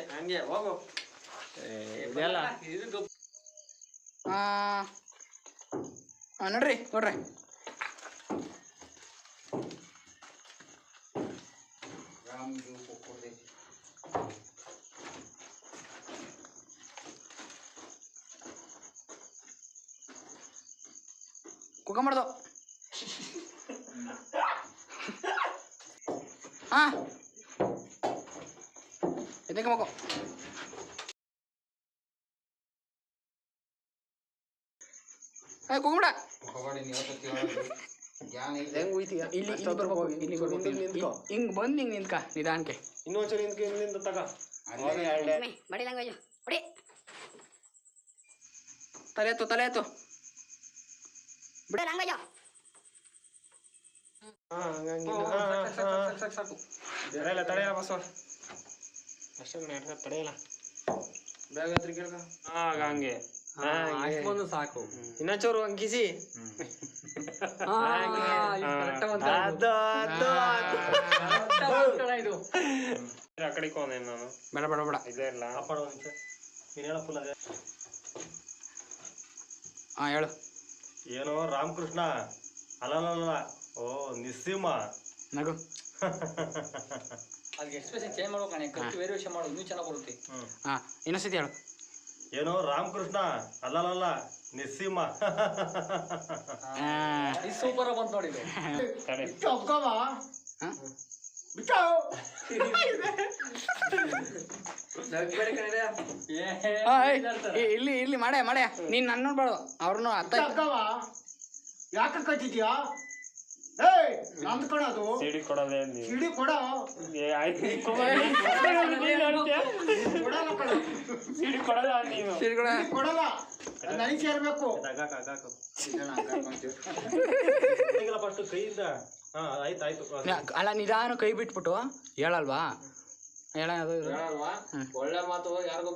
ಹಂಗೆ ಹೋಗು ಇದೆಲ್ಲ ನೋಡ್ರಿ ಕುಕ ಮಾಡ್ದು ಇದಕ್ಕೆ ಮಗು ಕುಕುಂಬ ಹಿಂಗ್ ಬಂದ್ ಹಿಂಗ್ ನಿಂತ್ಕ ನಿಧಾನಕ್ಕೆ ಇನ್ನೊಂಚೂರು ನಿಂತ ತಗ ತಲೆ ಎತ್ತು ಬಿಡ ಸಾಕು ತಡೆಯಲ್ಲ ಬಸವ ಅಷ್ಟೇ ತಡೆಯಲ್ಲ ಬೇಗ ಹತ್ರ ಕೇಳ್ಕ ಹಂಗೆ ಅಷ್ಟೊಂದು ಸಾಕು ಇನ್ನೊಂಚೂರು ಅಂಕಿಸಿ ಇದು ಆ ಕಡೆ ಕೋನೆ ನಾನು ಬೇಡ ಇದೇ ಇಲ್ಲ ಹೇಳು ಏನೋ ರಾಮಕೃಷ್ಣ ಅಲ್ಲ ಓ ನಿಸ್ಸಿಂಹ ನಗು ಅದಕ್ಕೆ ಎಕ್ಸ್ಪ್ರೆಷನ್ ಚೇಂಜ್ ಮಾಡೋ ಕಣೆ ಖರ್ಚು ವೇರಿಯೇಷನ್ ಮಾಡೋದು ಇನ್ನೂ ಚೆನ್ನಾಗಿ ಬರುತ್ತೆ ಇನ್ನೊಂದ್ಸತಿ ಹೇಳು ಏನೋ ರಾಮಕೃಷ್ಣ ಅಲ್ಲ ನಿಸ್ಸಿಂಹ ಇದು ಸೂಪರ್ ಬಂತು ನೋಡಿ ಇಲ್ಲಿ ಮಾಡ್ಯ ನೀನ್ ನನ್ನ ನೋಡ್ಬಾರ್ದು ಅವ್ರನ್ನು ಅತ್ತ ಯಾಕೆ ಕಟ್ಟಿದ್ಯಾ ಸಿಡಿ ಕೊಡೋದೇ ಸಿಡಿ ಕೊಡ ಸಿಡಿ ಕೊಡಲ್ಲ ನೀನು ಕೊಡಲ್ಲ ನನಗೆ ಸೇರ್ಬೇಕು ಫಸ್ಟ್ ಕೈಯಿಂದ ಆಯ್ತು ಅಲ್ಲ ನಿಧಾನ ಕೈ ಬಿಟ್ಬಿಟ್ಟು ಹೇಳಲ್ವಾ ಒಳ್ಳೆ ಮಾತು ಯಾರಿಗೂ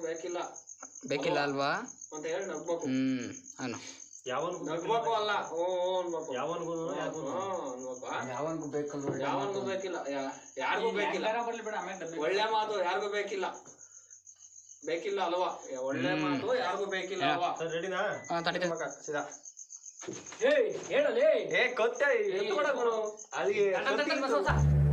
ಬೇಕಿಲ್ಲ ಅಲ್ವಾ ಅಂತ ಹೇಳಿ ನಗ್ಬೇಕು ಅನ್ನು ನಗ್ಬೇಕು ಅಲ್ಲ ಯಾವನ್ಗೂ ಬೇಕಲ್ವ ಯಾವನ್ಗೂ ಬೇಕಿಲ್ಲ ಯಾರಿಗೂ ಬೇಕಿಲ್ಲ ಒಳ್ಳೆ ಮಾತು ಯಾರಿಗೂ ಬೇಕಿಲ್ಲ ಅಲ್ವಾ ಒಳ್ಳೆ ಮಾತು ಯಾರಿಗೂ ಬೇಕಿಲ್ಲ ಅಲ್ವಾ ರೆಡಿನಾ ಸೀದಾ ಹೇಳಲಿ ಗೊತ್ತೇ ಅಲ್ಲಿಗೆ